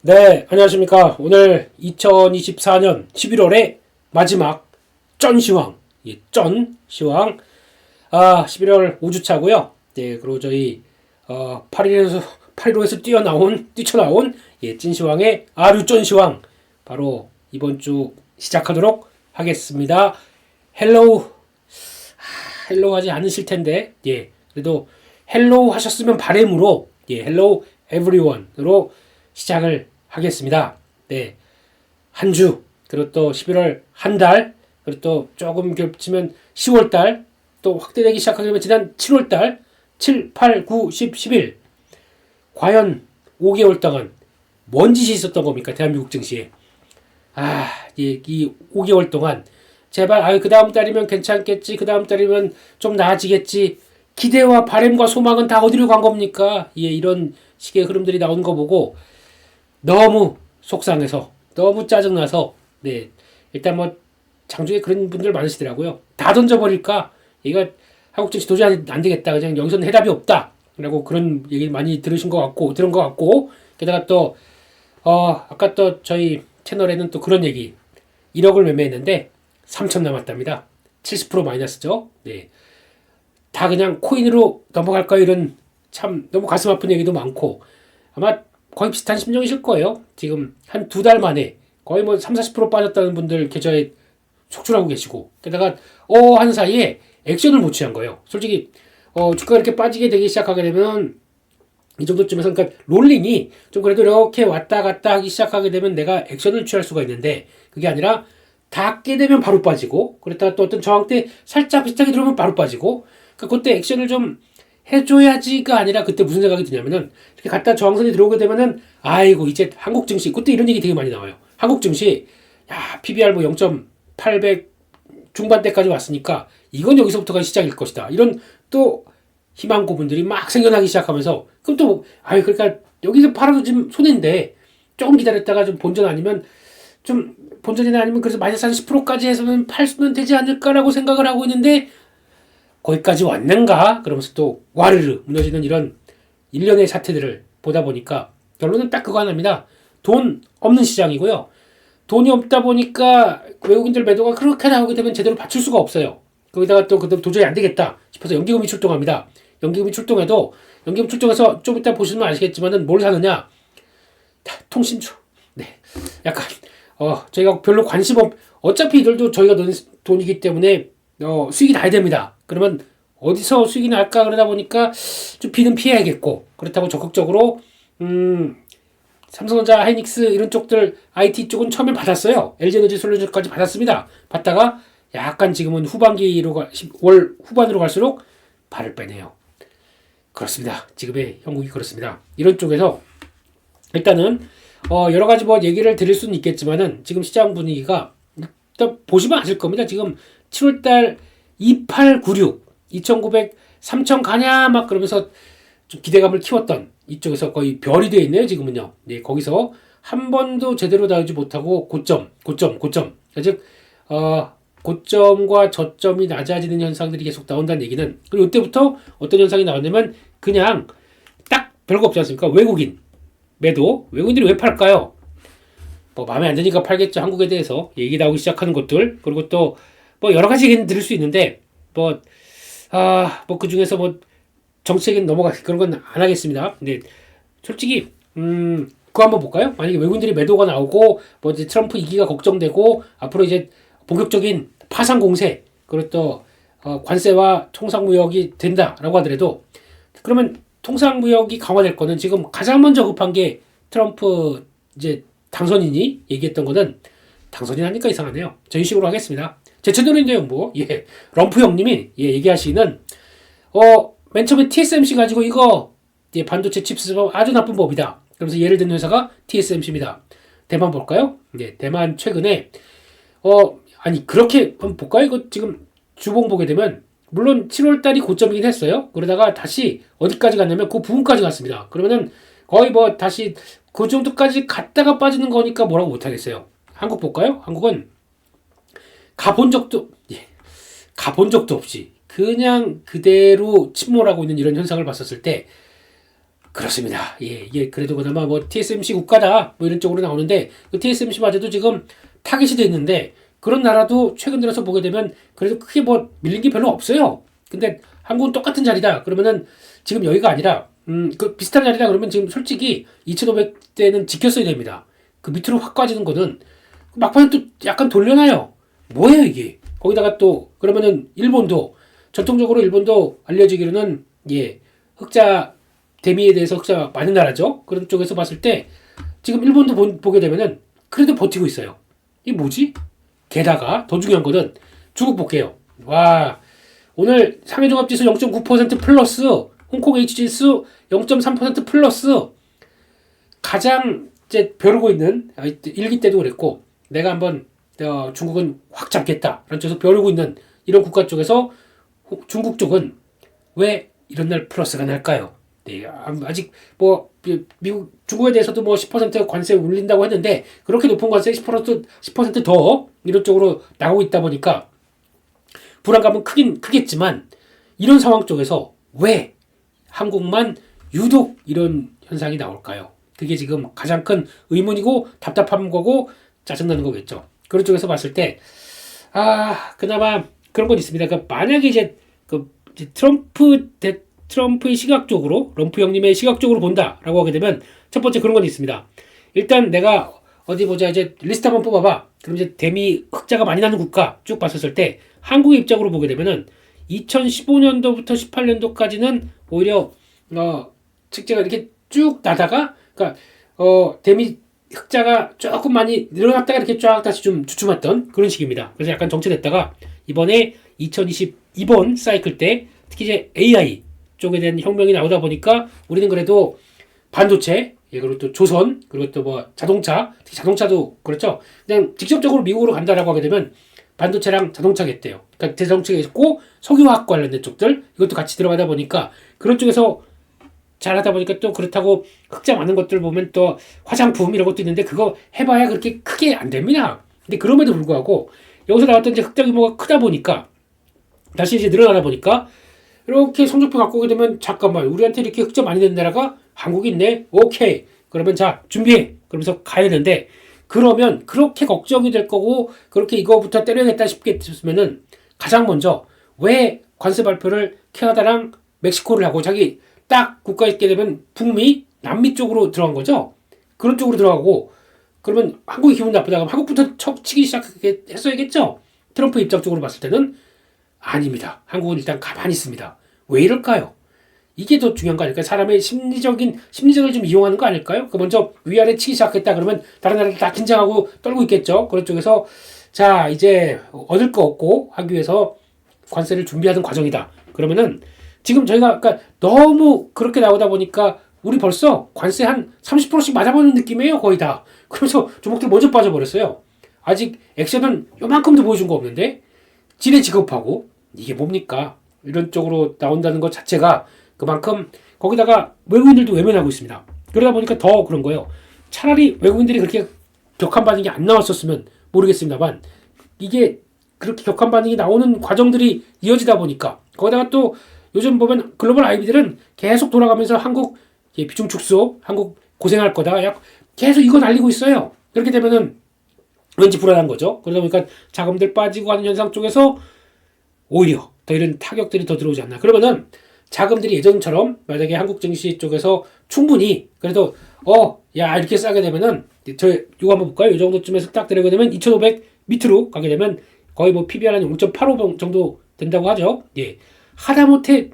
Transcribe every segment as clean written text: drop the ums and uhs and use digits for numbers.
네, 안녕하십니까. 오늘 2024년 11월의 마지막 쩐시황, 쩐시황, 11월 5주차고요. 네, 그리고 저희 8일에서 뛰쳐나온 찐시황의 아류 쩐시황 바로 이번 주 시작하도록 하겠습니다. 헬로우, 헬로우 하지 않으실 텐데, 그래도 헬로우 하셨으면 바램으로, 헬로우 에브리원으로 시작을 하겠습니다. 네. 한 주, 그리고 또 11월 한 달, 그리고 또 조금 겹치면 10월 달, 또 확대되기 시작하게 되면 지난 7월 달, 7, 8, 9, 10, 11. 과연 5개월 동안 뭔 짓이 있었던 겁니까? 대한민국 증시에. 이 5개월 동안 제발 그 다음 달이면 괜찮겠지. 그 다음 달이면 좀 나아지겠지. 기대와 바램과 소망은 다 어디로 간 겁니까? 이런 식의 흐름들이 나오는 거 보고 너무 속상해서 너무 짜증나서 일단 뭐 장중에 그런 분들 많으시더라고요. 다 던져버릴까? 얘가 한국 증시 도저히 안 되겠다. 그냥 여기서는 해답이 없다. 라고 그런 얘기 많이 들은 것 같고 게다가 또 아까 또 저희 채널에는 또 그런 얘기 1억을 매매했는데 3천 남았답니다. 70% 마이너스죠. 네. 다 그냥 코인으로 넘어갈까 이런 참 너무 가슴 아픈 얘기도 많고 아마 거의 비슷한 심정이실 거예요. 지금 한 두 달 만에 거의 뭐 3, 40% 빠졌다는 분들 계좌에 속출하고 계시고 게다가 하는 사이에 액션을 못 취한 거예요. 솔직히 주가가 이렇게 빠지게 되기 시작하게 되면 이 정도쯤에서 그러니까 롤링이 좀 그래도 이렇게 왔다 갔다 하기 시작하게 되면 내가 액션을 취할 수가 있는데 그게 아니라 닿게 되면 바로 빠지고 그랬다가 또 어떤 저항 때 살짝 비슷하게 들어오면 바로 빠지고 그러니까 그때 액션을 좀 해줘야지가 아니라 그때 무슨 생각이 드냐면은 이렇게 갔다 저항선이 들어오게 되면은 아이고 이제 한국 증시 그때 이런 얘기 되게 많이 나와요. 한국 증시 PBR 뭐 0.800 중반대까지 왔으니까 이건 여기서부터가 시작일 것이다. 이런 또 희망고분들이 막 생겨나기 시작하면서 그럼 또 그러니까 여기서 팔아도 지금 손해인데 조금 기다렸다가 좀 본전 아니면 좀 본전이나 아니면 그래서 마이너스 한 10%까지 해서는 팔면 되지 않을까라고 생각을 하고 있는데 거기까지 왔는가? 그러면서 또 와르르 무너지는 이런 일련의 사태들을 보다 보니까 결론은 딱 그거 하나입니다. 돈 없는 시장이고요. 돈이 없다 보니까 외국인들 매도가 그렇게 나오게 되면 제대로 받칠 수가 없어요. 거기다가 또 도저히 안 되겠다 싶어서 연기금이 출동합니다. 연기금이 출동해도 연기금 출동해서 좀 이따 보시면 아시겠지만은 뭘 사느냐? 통신주. 네. 약간 저희가 별로 관심 어차피 이들도 저희가 돈이기 때문에 수익이 나야 됩니다. 그러면 어디서 수익이 날까 그러다 보니까 좀 비는 피해야겠고 그렇다고 적극적으로 삼성전자, 하이닉스 이런 쪽들 IT 쪽은 처음에 받았어요. LG에너지 솔루션까지 받았습니다. 받다가 약간 지금은 월 후반으로 갈수록 발을 빼네요. 그렇습니다. 지금의 형국이 그렇습니다. 이런 쪽에서 일단은 여러 가지 뭐 얘기를 드릴 수는 있겠지만은 지금 시장 분위기가 일단 보시면 아실 겁니다. 지금 7월달 2896, 2900, 3000 가냐 막 그러면서 좀 기대감을 키웠던 이쪽에서 거의 별이 되어 있네요. 지금은요. 거기서 한 번도 제대로 나오지 못하고 고점. 즉 고점과 저점이 낮아지는 현상들이 계속 나온다는 얘기는 그리고 이때부터 어떤 현상이 나왔냐면 그냥 딱 별거 없지 않습니까? 외국인 매도. 외국인들이 왜 팔까요? 뭐 마음에 안 드니까 팔겠죠. 한국에 대해서 얘기 나오기 시작하는 것들 그리고 또 뭐 여러 가지 얘기는 들을 수 있는데 뭐 그 중에서 뭐 정치적인 그런 건 안 하겠습니다. 근데 솔직히 그거 한번 볼까요? 만약에 외국인들이 매도가 나오고 뭐 이제 트럼프 2기가 걱정되고 앞으로 이제 본격적인 파상 공세 그리고 또 관세와 통상무역이 된다라고 하더라도 그러면 통상무역이 강화될 거는 지금 가장 먼저 급한 게 트럼프 이제 당선인이 얘기했던 거는 당선인 하니까 이상하네요. 저희 식으로 하겠습니다. 제 채널인데요, 뭐. 럼프 형님이 얘기하시는 맨 처음에 TSMC 가지고 이거 반도체 칩스 아주 나쁜 법이다. 그러면서 예를 드는 회사가 TSMC입니다. 대만 볼까요? 대만 최근에 그렇게 한번 볼까요? 이거 지금 주봉 보게 되면 물론 7월달이 고점이긴 했어요. 그러다가 다시 어디까지 갔냐면 그 부분까지 갔습니다. 그러면은 거의 뭐 다시 그 정도까지 갔다가 빠지는 거니까 뭐라고 못하겠어요. 한국 볼까요? 한국은 가본 적도 없이 그냥 그대로 침몰하고 있는 이런 현상을 봤었을 때 그렇습니다. 예, 이게 그래도 그나마 뭐 TSMC 국가다 뭐 이런 쪽으로 나오는데 그 TSMC마저도 지금 타깃이 돼 있는데 그런 나라도 최근 들어서 보게 되면 그래도 크게 뭐 밀린 게 별로 없어요. 근데 한국은 똑같은 자리다. 그러면은 지금 여기가 아니라 그 비슷한 자리다 그러면 지금 솔직히 2,500대는 지켰어야 됩니다. 그 밑으로 확 빠지는 거는 막판에 또 약간 돌려놔요. 뭐예요 이게? 거기다가 또 그러면은 일본도 전통적으로 일본도 알려지기로는 예 흑자 대미에 대해서 흑자가 많은 나라죠. 그런 쪽에서 봤을 때 지금 일본도 보게 되면은 그래도 버티고 있어요. 이게 뭐지? 게다가 더 중요한 거는 중국 볼게요. 와 오늘 상해종합지수 0.9% 플러스 홍콩 H지수 0.3% 플러스 가장 이제 벼르고 있는 일기 때도 그랬고 내가 한번 중국은 확 잡겠다라는 쪽에서 벼르고 있는 이런 국가 쪽에서 중국 쪽은 왜 이런 날 플러스가 날까요? 네, 아직 뭐 미국 중국에 대해서도 뭐 10% 관세 올린다고 했는데 그렇게 높은 관세 10%더 이런 쪽으로 나오고 있다 보니까 불안감은 크겠지만 이런 상황 쪽에서 왜 한국만 유독 이런 현상이 나올까요? 그게 지금 가장 큰 의문이고 답답한 거고 짜증나는 거겠죠. 그런 쪽에서 봤을 때 그나마 그런 건 있습니다. 그러니까 만약에 이제 트럼프의 시각적으로 럼프 형님의 시각적으로 본다라고 하게 되면 첫 번째 그런 건 있습니다. 일단 내가 어디 보자 이제 리스트 한번 뽑아봐. 그럼 이제 대미 흑자가 많이 나는 국가 쭉 봤었을 때 한국의 입장으로 보게 되면은 2015년도부터 18년도까지는 오히려 책제가 이렇게 쭉 나다가 그러니까 대미 흑자가 조금 많이 늘어났다가 이렇게 쫙 다시 좀 주춤했던 그런 식입니다. 그래서 약간 정체됐다가 이번에 2022번 사이클 때 특히 이제 AI 쪽에 대한 혁명이 나오다 보니까 우리는 그래도 반도체 그리고 또 조선 그리고 또 뭐 자동차 특히 자동차도 그렇죠. 그냥 직접적으로 미국으로 간다라고 하게 되면 반도체랑 자동차겠대요. 그러니까 대자동차가 있고 석유화학 관련된 쪽들 이것도 같이 들어가다 보니까 그런 쪽에서 잘하다 보니까 또 그렇다고 흑자 많은 것들 보면 또 화장품 이런 것도 있는데 그거 해봐야 그렇게 크게 안 됩니다. 근데 그럼에도 불구하고 여기서 나왔던 이제 흑자 규모가 크다 보니까 다시 이제 늘어나다 보니까 이렇게 성적표 갖고 오게 되면 잠깐만 우리한테 이렇게 흑자 많이 낸 나라가 한국이 있네. 오케이. 그러면 자 준비해. 그러면서 가야 되는데 그러면 그렇게 걱정이 될 거고 그렇게 이거부터 때려야겠다 싶겠으면은 가장 먼저 왜 관세 발표를 캐나다랑 멕시코를 하고 자기 딱 국가 있게 되면 북미, 남미 쪽으로 들어간 거죠. 그런 쪽으로 들어가고 그러면 한국이 기분 나쁘다 그러면 한국부터 척치기 시작했어야겠죠. 트럼프 입장 쪽으로 봤을 때는 아닙니다. 한국은 일단 가만히 있습니다. 왜 이럴까요? 이게 더 중요한 거 아닐까요? 사람의 심리적을 좀 이용하는 거 아닐까요? 그 먼저 위아래 치기 시작했다 그러면 다른 나라들 다 긴장하고 떨고 있겠죠. 그런 쪽에서 자 이제 얻을 거 얻고 하기 위해서 관세를 준비하는 과정이다. 그러면은 지금 저희가 그러니까 너무 그렇게 나오다 보니까 우리 벌써 관세 한 30%씩 맞아보는 느낌이에요. 거의 다. 그래서 종목들 먼저 빠져버렸어요. 아직 액션은 요만큼도 보여준 거 없는데 지레 지급하고 이게 뭡니까? 이런 쪽으로 나온다는 것 자체가 그만큼 거기다가 외국인들도 외면하고 있습니다. 그러다 보니까 더 그런 거예요. 차라리 외국인들이 그렇게 격한 반응이 안 나왔었으면 모르겠습니다만 이게 그렇게 격한 반응이 나오는 과정들이 이어지다 보니까 거기다가 또 요즘 보면 글로벌 IB들은 계속 돌아가면서 한국 비중 축소, 한국 고생할 거다. 계속 이거 날리고 있어요. 그렇게 되면은 왠지 불안한 거죠. 그러다 보니까 자금들 빠지고 하는 현상 쪽에서 오히려 더 이런 타격들이 더 들어오지 않나. 그러면은 자금들이 예전처럼 만약에 한국 증시 쪽에서 충분히 그래도 이렇게 싸게 되면은 이거 한번 볼까요? 이 정도쯤에서 딱 들어가게 되면 2,500 밑으로 가게 되면 거의 뭐 PBR 한 0.85 정도 된다고 하죠. 예. 하다못해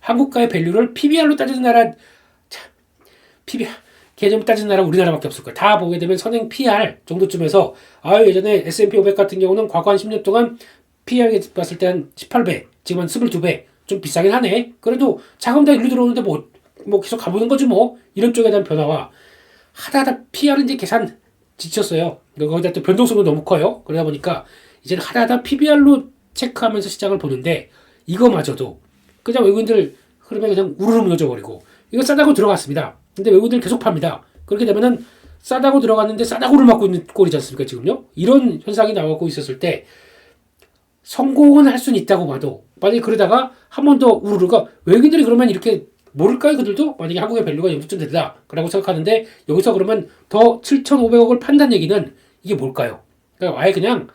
한국가의 밸류를 PBR로 따지는 나라 PBR 개념 따지는 나라 우리나라밖에 없을 거예요. 다 보게 되면 선행 PR 정도쯤에서 예전에 S&P 500 같은 경우는 과거 한 10년 동안 PR 봤을 때 한 18배 지금 한 22배 좀 비싸긴 하네. 그래도 자금 다 일로 들어오는데 뭐 계속 가보는 거지 뭐. 이런 쪽에 대한 변화와 하다 PR은 이제 계산 지쳤어요. 거기다 또 변동성도 너무 커요. 그러다 보니까 이제는 하다 PBR로 체크하면서 시장을 보는데 이거마저도 그냥 외국인들 흐름에 그냥 우르르 무너져 버리고 이거 싸다고 들어갔습니다. 근데 외국인들 계속 팝니다. 그렇게 되면은 싸다고 들어갔는데 싸다고를 맞고 있는 꼴이지 않습니까 지금요? 이런 현상이 나오고 있었을 때 성공은 할 수는 있다고 봐도 만약에 그러다가 한 번 더 우르르가 외국인들이 그러면 이렇게 모를까요? 그들도 만약에 한국의 밸류가 0점 된다 라고 생각하는데 여기서 그러면 더 7,500억을 판단 얘기는 이게 뭘까요? 그러니까 아예 그냥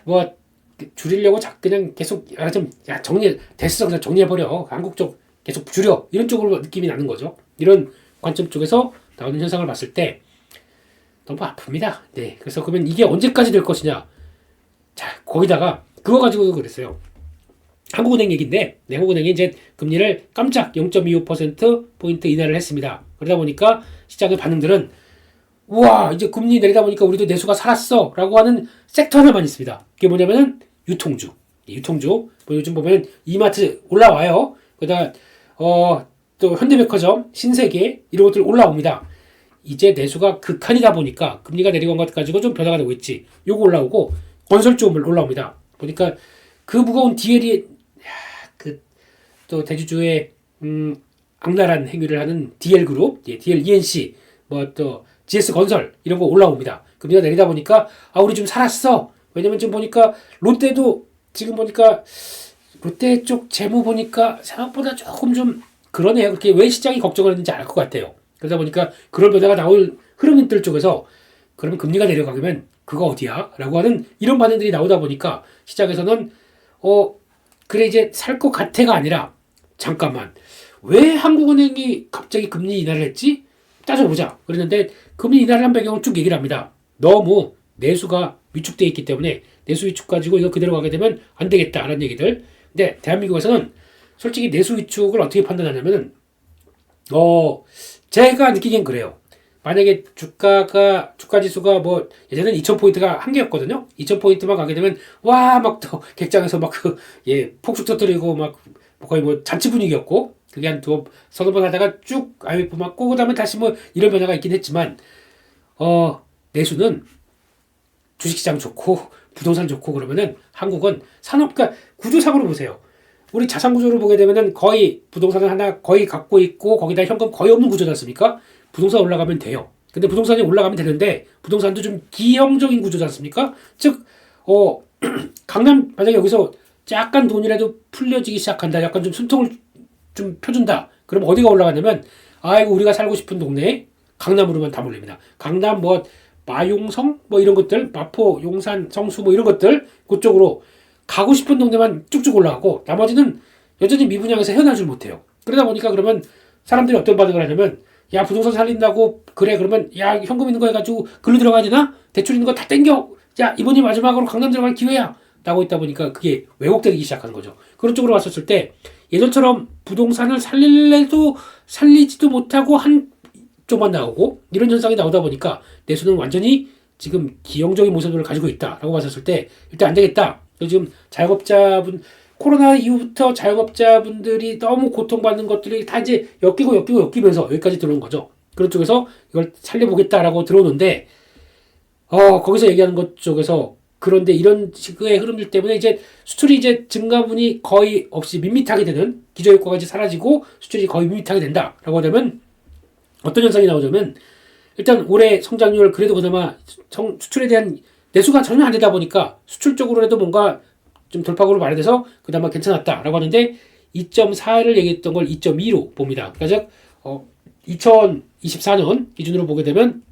뭐 줄이려고 그냥 계속 정리 됐어 그냥 정리해버려 한국 쪽 계속 줄여 이런 쪽으로 느낌이 나는 거죠. 이런 관점 쪽에서 나오는 현상을 봤을 때 너무 아픕니다. 네, 그래서 그러면 이게 언제까지 될 것이냐? 자, 거기다가 그거 가지고도 그랬어요. 한국은행 얘기인데, 네, 한국은행이 이제 금리를 깜짝 0.25%포인트 인하를 했습니다. 그러다 보니까 시장의 반응들은 우와, 이제 금리 내리다 보니까 우리도 내수가 살았어 라고 하는 섹터 하나만 있습니다. 그게 뭐냐면은 유통주. 유통주. 뭐 요즘 보면 이마트 올라와요. 그러다 또 현대백화점, 신세계 이런 것들 올라옵니다. 이제 내수가 극한이다 보니까 금리가 내리건 것 가지고 좀 변화가 되고 있지. 요거 올라오고 건설주 올라옵니다. 보니까 그 무거운 DL이 또 대주주의 악랄한 행위를 하는 DL그룹, DL ENC, 뭐 또 GS건설 이런 거 올라옵니다. 금리가 내리다 보니까 우리 좀 살았어. 왜냐면 지금 보니까 롯데도 지금 보니까 롯데 쪽 재무 보니까 생각보다 조금 좀 그러네요. 그렇게 왜 시장이 걱정을 했는지 알 것 같아요. 그러다 보니까 그런 변화가 나올 흐름들 쪽에서 그러면 금리가 내려가면 그거 어디야? 라고 하는 이런 반응들이 나오다 보니까 시장에서는 그래 이제 살 것 같아가 아니라 잠깐만 왜 한국은행이 갑자기 금리 인하를 했지? 따져보자. 그랬는데 금리 인하를 한 배경을 쭉 얘기를 합니다. 너무 내수가 위축되어 있기 때문에 내수 위축 가지고 이거 그대로 가게 되면 안 되겠다라는 얘기들. 근데 대한민국에서는 솔직히 내수 위축을 어떻게 판단하냐면은 제가 느끼기엔 그래요. 만약에 주가 지수가 뭐 예전에는 2,000포인트가 한계였거든요. 2,000포인트만 가게 되면 와 막 또 객장에서 막 폭죽 터뜨리고 막 거의 뭐 잔치 분위기였고 그게 한 서너 번 하다가 쭉 IMF 맞고 그다음에 다시 뭐 이런 변화가 있긴 했지만 내수는 주식시장 좋고 부동산 좋고 그러면은 한국은 그러니까 구조상으로 보세요. 우리 자산 구조를 보게 되면은 거의 부동산을 하나 거의 갖고 있고 거기다 현금 거의 없는 구조지 않습니까? 부동산 올라가면 돼요. 근데 부동산이 올라가면 되는데 부동산도 좀 기형적인 구조지 않습니까? 즉 강남 만약에 여기서 약간 돈이라도 풀려지기 시작한다. 약간 좀 숨통을 좀 펴준다. 그럼 어디가 올라가냐면 아이고 우리가 살고 싶은 동네 강남으로만 다 몰립니다. 강남 뭐 마용성 뭐 이런 것들 마포 용산 성수 뭐 이런 것들 그쪽으로 가고 싶은 동네만 쭉쭉 올라가고 나머지는 여전히 미분양에서 헤어나질 못해요. 그러다 보니까 그러면 사람들이 어떤 반응을 하냐면 야 부동산 살린다고 그래 그러면 야 현금 있는 거 해가지고 글로 들어가야 되나? 대출 있는 거 다 땡겨. 야 이번이 마지막으로 강남 들어갈 기회야. 라고 있다 보니까 그게 왜곡되기 시작하는 거죠. 그런 쪽으로 왔었을 때 예전처럼 부동산을 살릴래도 살리지도 못하고 한 쪽만 나오고 이런 현상이 나오다 보니까 내수는 완전히 지금 기형적인 모습을 가지고 있다라고 봤었을 때 일단 안 되겠다. 지금 자영업자분 코로나 이후부터 자영업자분들이 너무 고통받는 것들이 다 이제 엮이면서 여기까지 들어온 거죠. 그런 쪽에서 이걸 살려보겠다라고 들어오는데 거기서 얘기하는 것 쪽에서 그런데 이런 식의 흐름들 때문에 이제 수출이 이제 증가분이 거의 없이 밋밋하게 되는 기저효과가 이제 사라지고 수출이 거의 밋밋하게 된다라고 하면 어떤 현상이 나오냐면 일단 올해 성장률 그래도 그나마 수출에 대한 내수가 전혀 안 되다 보니까 수출 쪽으로라도 뭔가 좀 돌파구를 마련해서 그나마 괜찮았다라고 하는데 2.4를 얘기했던 걸 2.2로 봅니다. 그러니까 즉 2024년 기준으로 보게 되면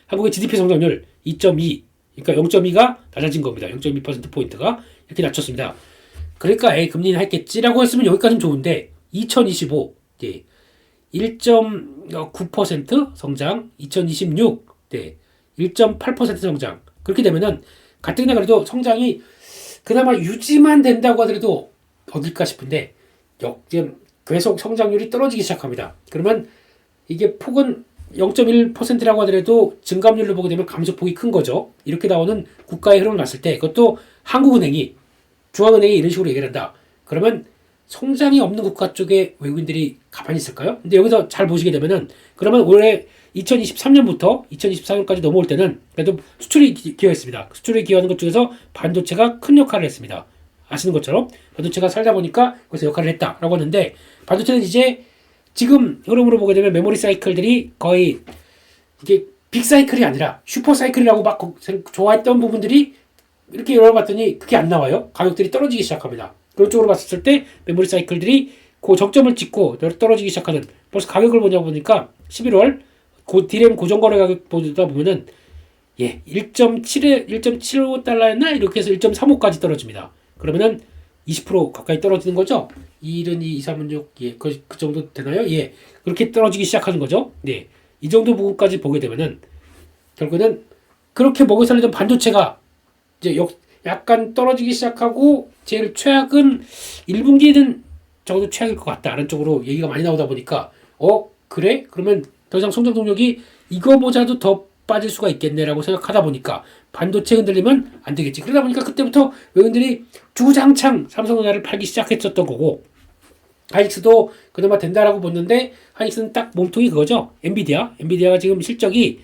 한국의 GDP 성장률 2.2 그러니까 0.2가 낮아진 겁니다. 0.2%포인트가 이렇게 낮췄습니다. 그러니까 금리는 했겠지라고 했으면 여기까지는 좋은데 2025 1.9% 성장 2026 1.8% 성장 그렇게 되면은 가뜩이나 그래도 성장이 그나마 유지만 된다고 하더라도 어딜까 싶은데 계속 성장률이 떨어지기 시작합니다. 그러면 이게 폭은 0.1%라고 하더라도 증감률을 보게 되면 감소폭이 큰 거죠. 이렇게 나오는 국가의 흐름을 봤을 때 그것도 한국은행이 중앙은행이 이런 식으로 얘기를 한다. 그러면 성장이 없는 국가 쪽에 외국인들이 가만히 있을까요? 근데 여기서 잘 보시게 되면은 그러면 올해 2023년부터 2024년까지 넘어올 때는 그래도 수출이 기여했습니다. 수출이 기여하는 것 중에서 반도체가 큰 역할을 했습니다. 아시는 것처럼 반도체가 살다 보니까 거기서 역할을 했다라고 하는데 반도체는 이제 지금 흐름으로 보게 되면 메모리 사이클들이 거의 이게 빅 사이클이 아니라 슈퍼 사이클이라고 막 좋아했던 부분들이 이렇게 열어봤더니 그게 안 나와요. 가격들이 떨어지기 시작합니다. 그런 쪽으로 봤을 때 메모리 사이클들이 그 적점을 찍고 떨어지기 시작하는 벌써 가격을 보니까 11월 디램 고정거래 가격 보다 보면은 1.75달러였나 이렇게 해서 1.35까지 떨어집니다. 그러면은 20% 가까이 떨어지는 거죠. 2, 1, 2, 3, 6, 그 정도 되나요? 그렇게 떨어지기 시작하는 거죠. 이 정도 부분까지 보게 되면은 결국은 그렇게 먹여 살리던 반도체가 이제 약간 떨어지기 시작하고 제일 최악은 1분기는 적어도 최악일 것 같다라는 쪽으로 얘기가 많이 나오다 보니까 그래? 그러면 더 이상 성장 동력이 이거보다도 더 빠질 수가 있겠네라고 생각하다 보니까 반도체 흔들리면 안 되겠지. 그러다 보니까 그때부터 외국인들이 주구장창 삼성전자를 팔기 시작했었던 거고 하이닉스도 그나마 된다라고 봤는데 하이닉스는 딱 몸통이 그거죠. 엔비디아가 지금 실적이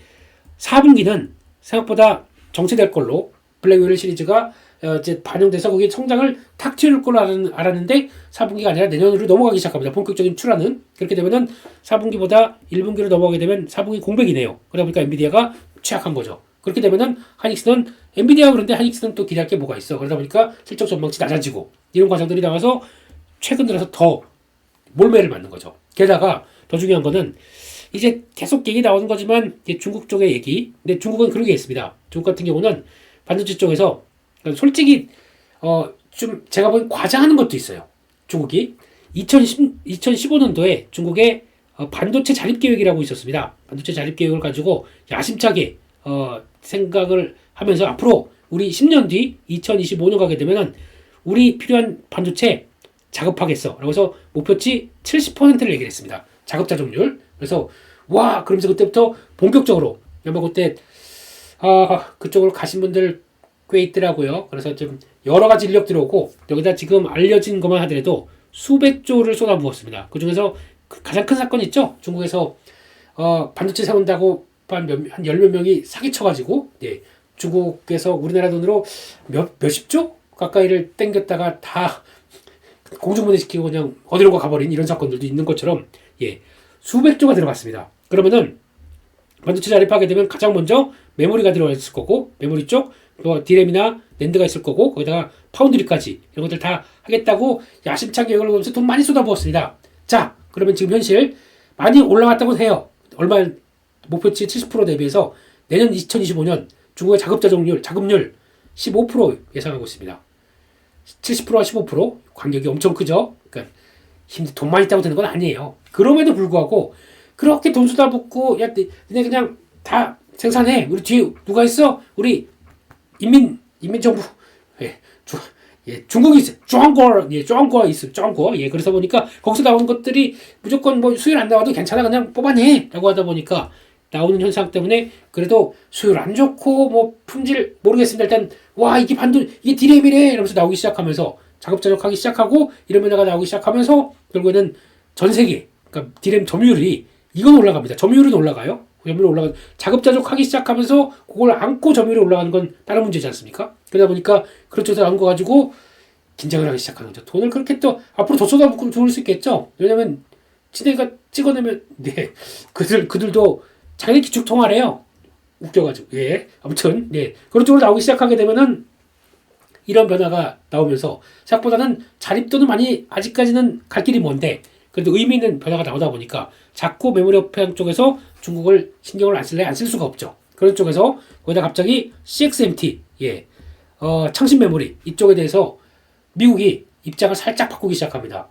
4분기는 생각보다 정체될 걸로 블랙윌 시리즈가 이제 반영돼서 거기에 성장을 탁 튀을 걸로 알았는데 4분기가 아니라 내년으로 넘어가기 시작합니다. 본격적인 출하는. 그렇게 되면은 4분기보다 1분기로 넘어가게 되면 4분기 공백이네요. 그러다 보니까 엔비디아가 취약한 거죠. 그렇게 되면은 하이닉스는 엔비디아 그런데 하이닉스는 또 기대할 게 뭐가 있어. 그러다 보니까 실적 전망치 낮아지고 이런 과정들이 나와서 최근 들어서 더 몰매를 맞는 거죠. 게다가 더 중요한 거는 이제 계속 얘기 나오는 거지만 중국 쪽의 얘기. 근데 중국은 그런 게 있습니다. 중국 같은 경우는 반도체 쪽에서 솔직히 좀 제가 보기엔 과장하는 것도 있어요. 중국이 2015년도에 중국의 반도체 자립 계획이라고 있었습니다. 반도체 자립 계획을 가지고 야심차게 생각을 하면서 앞으로 우리 10년 뒤 2025년 가게 되면은 우리 필요한 반도체 작업하겠어. 라고 해서 목표치 70%를 얘기를 했습니다. 작업 자족률. 그래서 와 그러면서 그때부터 본격적으로 아마 그때 그쪽으로 가신 분들 꽤 있더라고요. 그래서 좀 여러 가지 인력 들어오고 여기다 지금 알려진 것만 하더라도 수백 조를 쏟아부었습니다. 그 중에서 가장 큰 사건 있죠. 중국에서 반도체 세운다고 한 열몇 명이 사기쳐가지고 중국에서 우리나라 돈으로 몇십 조 가까이를 땡겼다가 다 공중분해시키고 그냥 어디론가 가버린 이런 사건들도 있는 것처럼 수백 조가 들어갔습니다. 그러면은 반도체 자립하게 되면 가장 먼저 메모리가 들어가 있을 거고 메모리 쪽 또 디램이나 낸드가 있을 거고 거기다가 파운드리까지 이런 것들 다 하겠다고 야심차게 계획을 보면서 돈 많이 쏟아부었습니다. 자 그러면 지금 현실 많이 올라왔다고 해요. 얼마 목표치 70% 대비해서 내년 2025년 중국의 작업률 15% 예상하고 있습니다. 70%와 15% 간격이 엄청 크죠. 그러니까 돈 많이 있다고 되는 건 아니에요. 그럼에도 불구하고 그렇게 돈 쏟아붓고 니네 그냥 다 생산해. 우리 뒤에 누가 있어? 우리 인민정부 중국이 있어. 쫑거 있어. 쫑거. 그래서 보니까 거기서 나오는 것들이 무조건 뭐 수율 안 나와도 괜찮아. 그냥 뽑아내라고 하다 보니까 나오는 현상 때문에 그래도 수율 안 좋고 뭐 품질 모르겠습니다. 일단 와 이게 디램이래 이러면서 나오기 시작하면서 작업자족하기 시작하고 이런 변화가 나오기 시작하면서 결국에는 전 세계 그러니까 디램 점유율이 이건 올라갑니다. 점유율은 올라가요. 작업자족하기 시작하면서 그걸 안고 점유율이 올라가는 건 다른 문제지 않습니까? 그러다 보니까 그런 쪽에서 안고 가지고 긴장을 하기 시작하는 거죠. 돈을 그렇게 또 앞으로 더 쏟아붓으면 좋을 수 있겠죠. 왜냐면 지네가 찍어내면 그들도 자기네 기축 통화래요. 웃겨가지고 아무튼 그런 쪽으로 나오기 시작하게 되면은 이런 변화가 나오면서 생각보다는 자립도는 많이 아직까지는 갈 길이 먼데 그래도 의미 있는 변화가 나오다 보니까 자꾸 메모리 업황 쪽에서 중국을 신경을 안 쓸 수가 없죠. 그런 쪽에서 거기다 갑자기 CXMT 창신 메모리 이쪽에 대해서 미국이 입장을 살짝 바꾸기 시작합니다.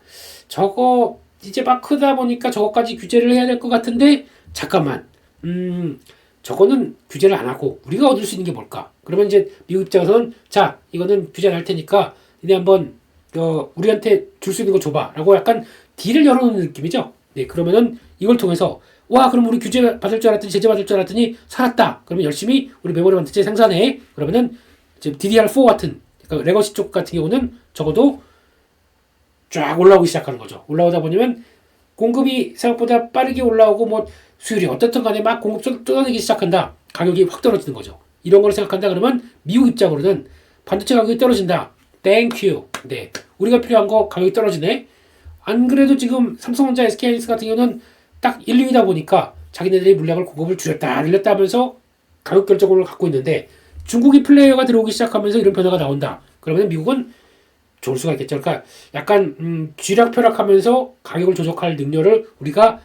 저거 이제 막 크다 보니까 저거까지 규제를 해야 될 것 같은데 잠깐만 저거는 규제를 안 하고 우리가 얻을 수 있는 게 뭘까? 그러면 이제 미국 입장에서는 자 이거는 규제를 할 테니까 니네 한번 우리한테 줄 수 있는 거 줘봐 라고 약간 딜을 열어놓는 느낌이죠. 그러면은 이걸 통해서 와 그럼 우리 규제 받을 줄 알았더니 제재 받을 줄 알았더니 살았다. 그러면 열심히 우리 메모리 반도체 생산해. 그러면은 지금 DDR4 같은 그러니까 레거시 쪽 같은 경우는 적어도 쫙 올라오기 시작하는 거죠. 올라오다 보면 공급이 생각보다 빠르게 올라오고 뭐 수율이 어떻든 간에 막 공급 쏟아내기 시작한다. 가격이 확 떨어지는 거죠. 이런 걸 생각한다 그러면 미국 입장으로는 반도체 가격이 떨어진다. 땡큐. 우리가 필요한 거 가격이 떨어지네. 안 그래도 지금 삼성전자, SK하이닉스 같은 경우는 딱 1, 2위다 보니까 자기네들이 물량을 공급을 줄였다 늘렸다 하면서 가격 결정권을 갖고 있는데 중국이 플레이어가 들어오기 시작하면서 이런 변화가 나온다. 그러면 미국은 좋을 수가 있겠죠. 그러니까 약간 쥐락펴락하면서 가격을 조작할 능력을 우리가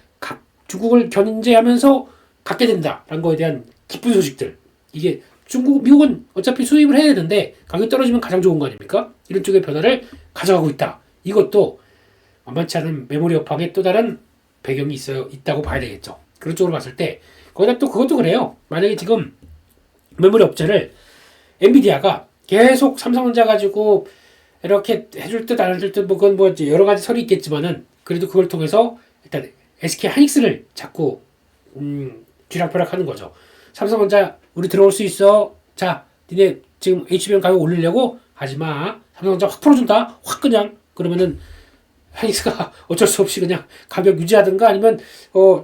중국을 견제하면서 갖게 된다라는 거에 대한 기쁜 소식들. 이게 미국은 어차피 수입을 해야 되는데 가격이 떨어지면 가장 좋은 거 아닙니까? 이런 쪽의 변화를 가져가고 있다. 이것도 만만치 않은 메모리 업황의 또 다른 배경이 있다고 봐야 되겠죠. 그런 쪽으로 봤을 때 거기다 또 그것도 그래요. 만약에 지금 메모리 업체를 엔비디아가 계속 삼성전자 가지고 이렇게 해줄 듯 안 해줄 듯 뭐 그건 뭐 여러 가지 설이 있겠지만은 그래도 그걸 통해서 일단 SK 하이닉스를 자꾸 쥐락펴락하는 거죠. 삼성전자 우리 들어올 수 있어. 자, 니네 지금 HBM 가격 올리려고 하지 마. 삼성전자 확 풀어준다. 확 그냥 그러면은 하이닉스가 어쩔 수 없이 그냥 가격 유지하든가 아니면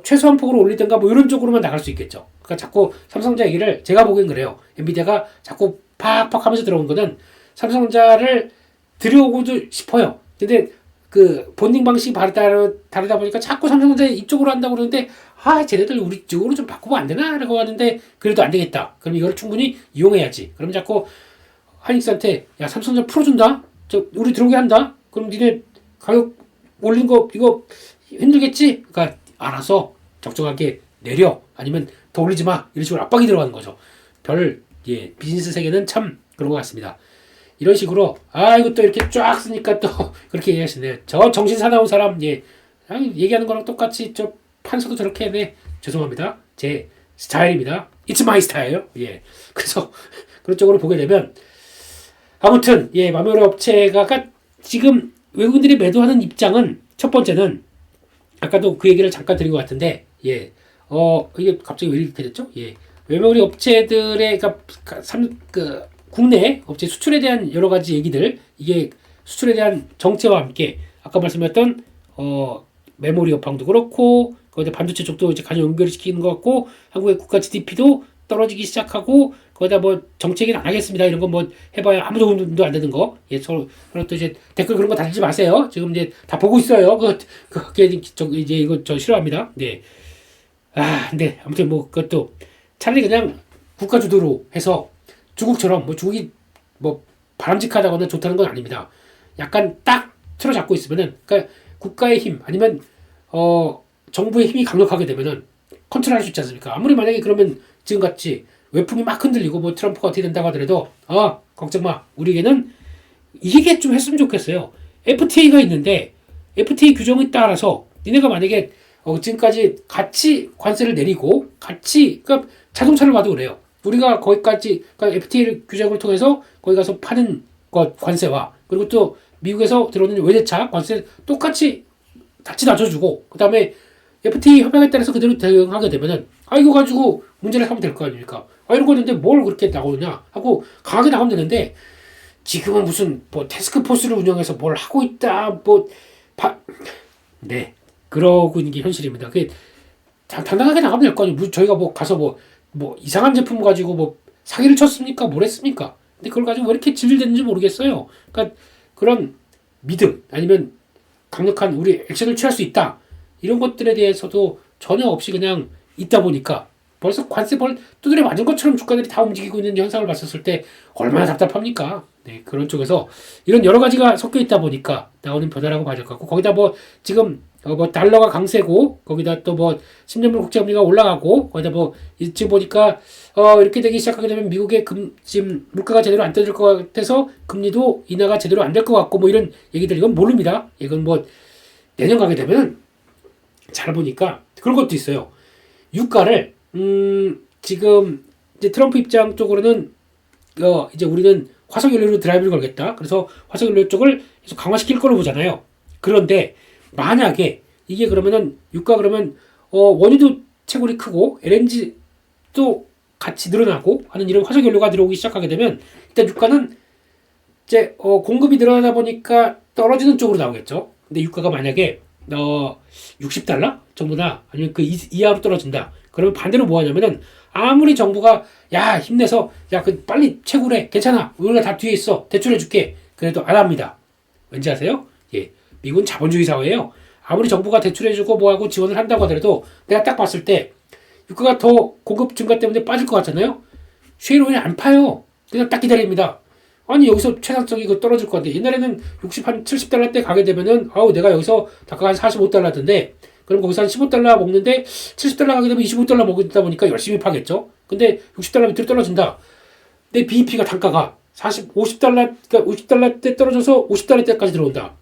최소한 폭으로 올리든가 뭐 이런 쪽으로만 나갈 수 있겠죠. 그러니까 자꾸 삼성전자 얘기를 제가 보기엔 그래요. 엔비디아가 자꾸 팍팍 하면서 들어온 거는 삼성전자를 들여오고도 싶어요. 근데 그 본딩 방식이 다르다 보니까 자꾸 삼성전자 이쪽으로 한다고 그러는데 쟤네들 우리 쪽으로 좀 바꾸면 안 되나? 라고 하는데 그래도 안 되겠다. 그럼 이걸 충분히 이용해야지. 그럼 자꾸 하이닉스한테 야 삼성전자 풀어준다? 우리 들어오게 한다? 그럼 니네 가격 올린 거 이거 힘들겠지? 그러니까 알아서 적정하게 내려 아니면 더 올리지 마 이런 식으로 압박이 들어가는 거죠. 비즈니스 세계는 참 그런 것 같습니다. 이런 식으로 이것도 이렇게 쫙 쓰니까 또 그렇게 얘기하시네요. 저 정신 사나운 사람 얘기하는 거랑 똑같이 저 판서도 저렇게 해네. 죄송합니다. 제 스타일입니다. It's my style. 그래서 그런 쪽으로 보게 되면 아무튼 메모리 업체가 지금 외국인들이 매도하는 입장은 첫 번째는 아까도 그 얘기를 잠깐 드린 것 같은데 이게 갑자기 왜 이렇게 됐죠? 메모리 업체들의 국내 업체 수출에 대한 여러 가지 얘기들 이게 수출에 대한 정체와 함께 아까 말씀드렸던 메모리 업황도 그렇고 거기다 반도체 쪽도 이제 간접 연결을 시키는 것 같고 한국의 국가 GDP도 떨어지기 시작하고 거기다 뭐 정책은 안 하겠습니다 이런 거 뭐 해봐야 아무 도움도 안 되는 거 서로 또 이제 댓글 그런 거 달지 마세요. 지금 이제 다 보고 있어요. 그게 이제 이거 저 싫어합니다. 근데 아무튼 뭐 그것도 차라리 그냥 국가 주도로 해서 중국처럼 중국이 바람직하다거나 좋다는 건 아닙니다. 약간 딱 틀어잡고 있으면은 그러니까 국가의 힘 아니면 정부의 힘이 강력하게 되면은 컨트롤할 수 있지 않습니까? 아무리 만약에 그러면 지금같이 외풍이 막 흔들리고 트럼프가 어떻게 된다고 하더라도 걱정 마. 우리에게는 이게 좀 했으면 좋겠어요. FTA가 있는데 FTA 규정에 따라서 니네가 만약에 지금까지 같이 관세를 내리고 그러니까 자동차를 봐도 그래요. 우리가 거기까지 그러니까 FTA 규정을 통해서 거기 가서 파는 것 관세와 그리고 또 미국에서 들어오는 외제차 관세 똑같이 같이 낮춰주고 그 다음에 FTA 협약에 따라서 그대로 대응하게 되면은 이거 가지고 문제를 하면 될 거 아닙니까? 이런 거 있는데 뭘 그렇게 나오느냐 하고 강하게 나가면 되는데 지금은 무슨 태스크포스를 운영해서 뭘 하고 있다 그러고 있는 게 현실입니다. 그게 당당하게 나가면 될 거 아니에요. 저희가 가서 이상한 제품 가지고 사기를 쳤습니까? 뭘 했습니까? 근데 그걸 가지고 왜 이렇게 질질댔는지 모르겠어요. 그러니까 그런 믿음 아니면 강력한 우리 액션을 취할 수 있다. 이런 것들에 대해서도 전혀 없이 그냥 있다 보니까 벌써 관세 두드려 맞은 것처럼 주가들이 다 움직이고 있는 현상을 봤었을 때 얼마나 답답합니까? 그런 쪽에서 이런 여러 가지가 섞여 있다 보니까 나오는 변화라고 봐야 될 것 같고 거기다 지금 달러가 강세고 거기다 또 10년물 국채금리가 올라가고 거기다 지금 보니까 이렇게 되기 시작하게 되면 미국의 지금 물가가 제대로 안 떨어질 것 같아서 금리도 인하가 제대로 안 될 것 같고 이런 얘기들 이건 모릅니다. 이건 내년 가게 되면 잘 보니까 그런 것도 있어요. 유가를 지금 이제 트럼프 입장 쪽으로는 이제 우리는 화석연료로 드라이브를 걸겠다. 그래서 화석연료 쪽을 계속 강화시킬 걸로 보잖아요. 그런데 만약에 이게 그러면은 유가 그러면 원유도 채굴이 크고 LNG도 같이 늘어나고 하는 이런 화석연료가 들어오기 시작하게 되면 일단 유가는 이제 공급이 늘어나다 보니까 떨어지는 쪽으로 나오겠죠. 근데 유가가 만약에 60달러 정도나 아니면 그 이하로 떨어진다. 그러면 반대로 뭐 하냐면은 아무리 정부가 야 힘내서 빨리 채굴해 괜찮아 우리가 다 뒤에 있어 대출해 줄게 그래도 안 합니다. 왠지 아세요? 미국은 자본주의 사회예요. 아무리 정부가 대출해주고 뭐하고 지원을 한다고 하더라도 내가 딱 봤을 때 유가가 더 공급 증가 때문에 빠질 것 같잖아요. 쉐일 오일 안 파요. 그냥 딱 기다립니다. 아니 여기서 최상적이 그 떨어질 건데 옛날에는 60, 한 70달러 때 가게 되면은 아우 내가 여기서 닭가 한 45달러던데 그럼 거기서 한 15달러 먹는데 70달러 가게 되면 25달러 먹다 보니까 열심히 파겠죠. 근데 60달러 밑으로 떨어진다. 내 BEP가 단가가 50달러, 그러니까 50달러 때 떨어져서 50달러 때까지 들어온다.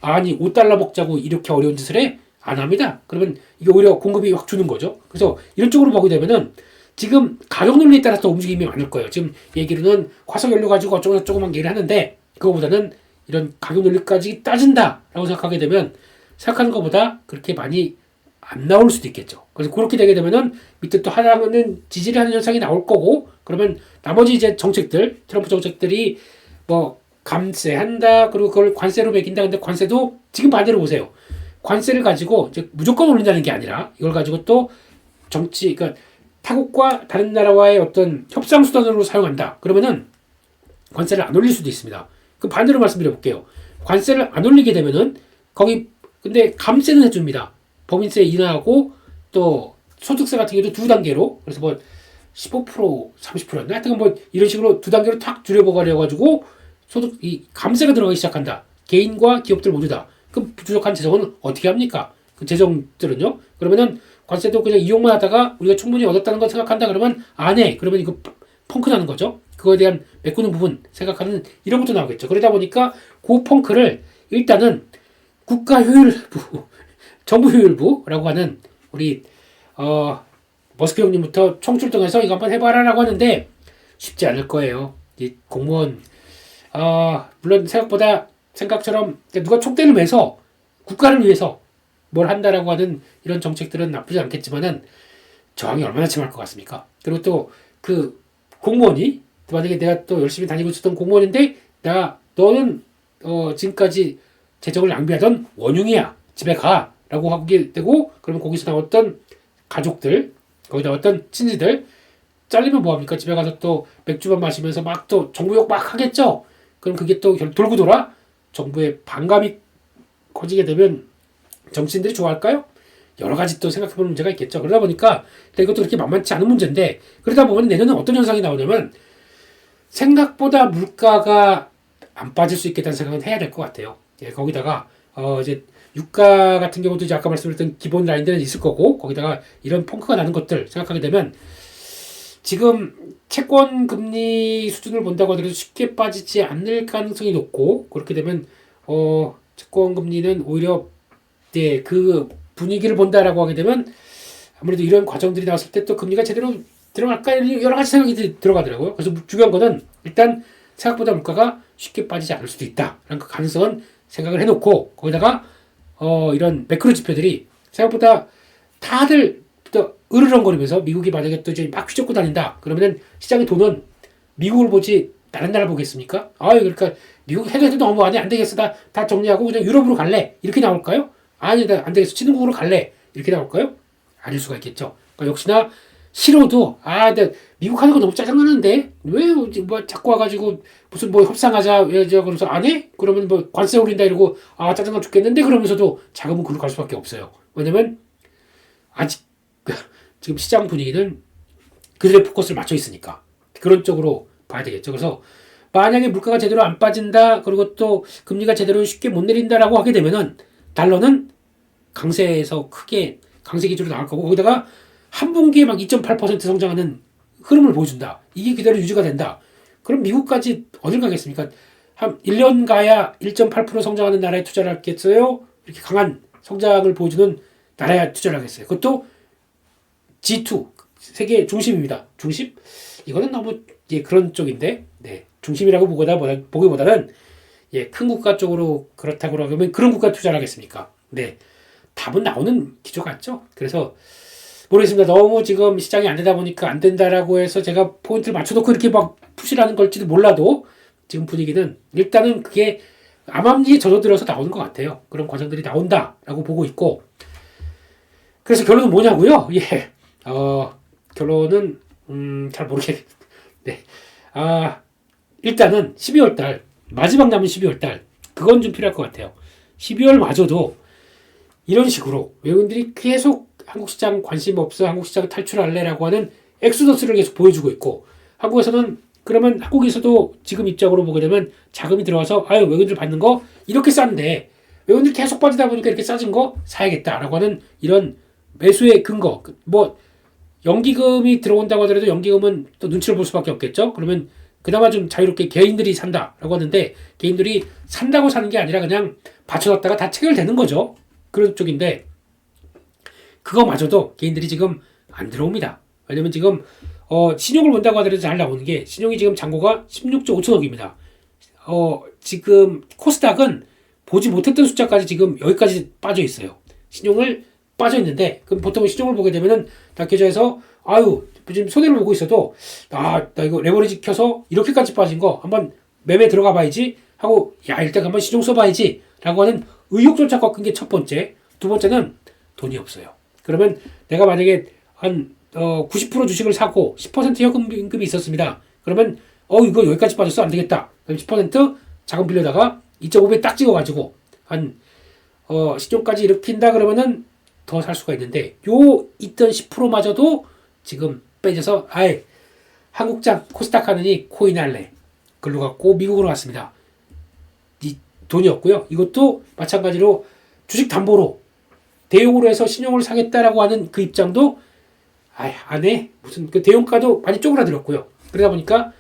아니 5달러 먹자고 이렇게 어려운 짓을 해? 안 합니다. 그러면 이게 오히려 공급이 확 주는 거죠. 그래서 이런 쪽으로 보게 되면은 지금 가격 논리에 따라서 움직임이 많을 거예요. 지금 얘기로는 화석연료 가지고 어쩌고저쩌고만 얘기를 하는데 그거보다는 이런 가격 논리까지 따진다라고 생각하게 되면 생각하는 것보다 그렇게 많이 안 나올 수도 있겠죠. 그래서 그렇게 되게 되면은 밑에 또 하나는 지지를 하는 현상이 나올 거고 그러면 나머지 이제 정책들 트럼프 정책들이 뭐 감세한다 그리고 그걸 관세로 매긴다. 근데 관세도 지금 반대로 보세요. 관세를 가지고 이제 무조건 올린다는 게 아니라 이걸 가지고 또 정치 그러니까 타국과 다른 나라와의 어떤 협상 수단으로 사용한다. 그러면은 관세를 안 올릴 수도 있습니다. 그 반대로 말씀드려 볼게요. 관세를 안 올리게 되면은 거기 근데 감세는 해줍니다. 법인세 인하하고 또 소득세 같은 경우도 두 단계로 그래서 뭐 15% 30%였나 하여튼 뭐 이런 식으로 두 단계로 탁 줄여보가려 가지고 소득 이 감세가 들어가기 시작한다. 개인과 기업들 모두 다. 그 부족한 재정은 어떻게 합니까? 그 재정들은요. 그러면은 관세도 그냥 이용만 하다가 우리가 충분히 얻었다는 걸 생각한다 그러면 안 해. 그러면 이거 펑크 나는 거죠. 그거에 대한 메꾸는 부분 생각하는 이런 것도 나오겠죠. 그러다 보니까 그 펑크를 일단은 국가 효율부, 정부 효율부라고 하는 우리 머스크 형님부터 총출동해서 이거 한번 해봐라라고 하는데 쉽지 않을 거예요. 이 공무원 물론 생각처럼 누가 촉대를 매서 국가를 위해서 뭘 한다라고 하는 이런 정책들은 나쁘지 않겠지만은 저항이 얼마나 심할 것 같습니까? 그리고 또 그 공무원이 만약에 내가 또 열심히 다니고 있었던 공무원인데 너는 지금까지 재정을 낭비하던 원흉이야. 집에 가라고 하게 되고 그러면 거기서 나왔던 가족들 거기 나왔던 친지들 잘리면 뭐합니까? 집에 가서 또 맥주만 마시면서 막 또 정부 욕 막 하겠죠? 그럼 그게 또 돌고 돌아 정부의 반감이 커지게 되면 정치인들이 좋아할까요? 여러 가지 또 생각해보는 문제가 있겠죠. 그러다 보니까 이것도 그렇게 만만치 않은 문제인데 그러다 보면 내년은 어떤 현상이 나오냐면 생각보다 물가가 안 빠질 수 있겠다는 생각은 해야 될 것 같아요. 예, 거기다가 이제 유가 같은 경우도 이제 아까 말씀드렸던 기본 라인들은 있을 거고 거기다가 이런 펑크가 나는 것들 생각하게 되면 지금 채권 금리 수준을 본다고 하더라도 쉽게 빠지지 않을 가능성이 높고 그렇게 되면 채권 금리는 오히려 그 분위기를 본다라고 하게 되면 아무래도 이런 과정들이 나왔을 때 또 금리가 제대로 들어갈까 여러 가지 생각이 들어가더라고요. 그래서 중요한 거는 일단 생각보다 물가가 쉽게 빠지지 않을 수도 있다라는 그 가능성은 생각을 해놓고 거기다가 이런 매크로 지표들이 생각보다 다들 또 으르렁거리면서 미국이 만약에 또 이제 막 휘젓고 다닌다 그러면은 시장의 돈은 미국을 보지 다른 나라 보겠습니까? 그러니까 미국 해도 너무 안 되겠어 다 정리하고 그냥 유럽으로 갈래 이렇게 나올까요? 아니 안 되겠어 친구국으로 갈래 이렇게 나올까요? 아닐 수가 있겠죠. 그러니까 역시나 싫어도 근데 미국 하는 거 너무 짜증나는데 왜 뭐 자꾸 와가지고 무슨 뭐 협상하자 그러면서 안 해? 그러면 뭐 관세 올린다 이러고 짜증나 죽겠는데 그러면서도 자금은 그로 갈 수밖에 없어요. 왜냐면 아직 지금 시장 분위기는 그들의 포커스를 맞춰 있으니까 그런 쪽으로 봐야 되겠죠. 그래서 만약에 물가가 제대로 안 빠진다 그리고 또 금리가 제대로 쉽게 못 내린다라고 하게 되면은 달러는 강세에서 크게 강세 기조로 나갈 거고 거기다가 한 분기에 막 2.8% 성장하는 흐름을 보여준다. 이게 그대로 유지가 된다. 그럼 미국까지 어딜 가겠습니까? 한 1년 가야 1.8% 성장하는 나라에 투자를 하겠어요? 이렇게 강한 성장을 보여주는 나라에 투자를 하겠어요. 그것도 G2 세계 중심입니다. 중심? 이거는 너무 그런 쪽인데 중심이라고 보기보다는 큰 국가 쪽으로 그렇다고 그러면 그런 국가 투자를 하겠습니까? 답은 나오는 기조 같죠. 그래서 모르겠습니다. 너무 지금 시장이 안 되다 보니까 안 된다라고 해서 제가 포인트를 맞춰놓고 이렇게 막 푸시라는 걸지도 몰라도 지금 분위기는 일단은 그게 암암리에 젖어들어서 나오는 것 같아요. 그런 과정들이 나온다라고 보고 있고 그래서 결론은 뭐냐고요? 결론은 잘 모르겠네. 일단은 12월달 마지막 남은 12월달 그건 좀 필요할 것 같아요. 12월마저도 이런 식으로 외국인들이 계속 한국 시장 관심 없어 한국 시장 탈출할래라고 하는 엑소더스를 계속 보여주고 있고 한국에서는 그러면 한국에서도 지금 입장으로 보게 되면 자금이 들어와서 아유 외국인들 받는 거 이렇게 싼데 외국인들 계속 빠지다 보니까 이렇게 싸진 거 사야겠다라고 하는 이런 매수의 근거. 뭐 연기금이 들어온다고 하더라도 연기금은 또 눈치를 볼 수밖에 없겠죠. 그러면 그나마 좀 자유롭게 개인들이 산다라고 하는데 개인들이 산다고 사는 게 아니라 그냥 받쳐놨다가 다 체결되는 거죠. 그런 쪽인데 그거마저도 개인들이 지금 안 들어옵니다. 왜냐면 지금 신용을 본다고 하더라도 잘 나오는 게 신용이 지금 잔고가 16조 5천억입니다. 지금 코스닥은 보지 못했던 숫자까지 지금 여기까지 빠져 있어요. 신용을 빠져 있는데 그럼 보통 신용을 보게 되면은 다 계좌에서 아유 지금 손해를 보고 있어도 나 이거 레버리지 켜서 이렇게까지 빠진 거 한번 매매 들어가 봐야지 하고 야 일단 한번 신용 써봐야지 라고 하는 의욕조차 꺾은 게 첫 번째. 두 번째는 돈이 없어요. 그러면 내가 만약에 한 90% 주식을 사고 10% 현금이 있었습니다. 그러면 이거 여기까지 빠졌어 안 되겠다. 그럼 10% 자금 빌려다가 2.5배 딱 찍어가지고 한 신용까지 일으킨다 그러면은 더 살 수가 있는데 요 있던 10%마저도 지금 빼져서 아예 한국장 코스닥 하느니 코인 할래 글로 갔고 미국으로 갔습니다. 이 돈이 없고요. 이것도 마찬가지로 주식 담보로 대용으로 해서 신용을 사겠다라고 하는 그 입장도 안 해. 무슨 그 대용가도 많이 쪼그라들었고요. 그러다 보니까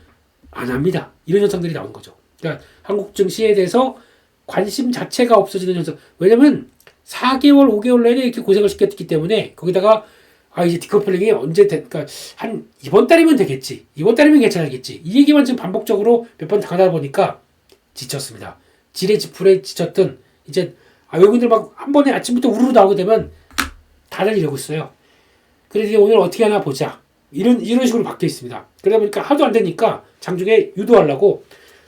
안 합니다. 이런 현상들이 나오는 거죠. 그러니까 한국 증시에 대해서 관심 자체가 없어지는 현상. 왜냐면 4개월, 5개월 내내 이렇게 고생을 시켰기 때문에 거기다가 이제 디커플링이 언제 그러니까 한 이번 달이면 되겠지. 이번 달이면 괜찮겠지. 이 얘기만 지금 반복적으로 몇 번 당하다 보니까 지쳤습니다. 지레지풀에 지쳤던 이제 외국인들 막 한 번에 아침부터 우르르 나오게 되면 다들 이러고 있어요. 그래서 오늘 어떻게 하나 보자. 이런 식으로 바뀌어 있습니다. 그러다 보니까 하도 안 되니까 장중에 유도하려고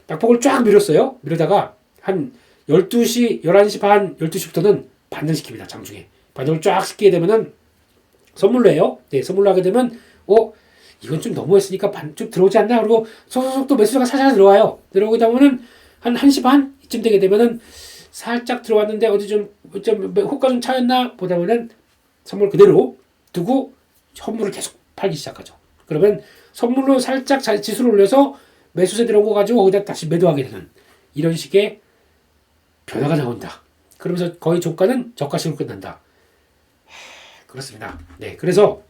낙폭을 쫙 밀었어요. 밀다가 한 12시, 11시 반, 12시부터는 반등시킵니다. 장중에. 반등을 쫙 시키게 되면은 선물로 해요. 네, 선물로 하게 되면 이건 좀 너무했으니까 좀 들어오지 않나? 그리고 소소속 또 매수자가 살살 들어와요. 들어오다 보면 한 1시 반 이쯤 되게 되면은 살짝 들어왔는데 어디 좀 호가 좀 차였나 보다 보면 선물 그대로 두고 선물을 계속 팔기 시작하죠. 그러면 선물로 살짝 지수를 올려서 매수세 들어온 거 가지고 거기다 다시 매도하게 되는 이런 식의 변화가 나온다. 그러면서 거의 종가는 저가식으로 끝난다. 그렇습니다. 네, 그래서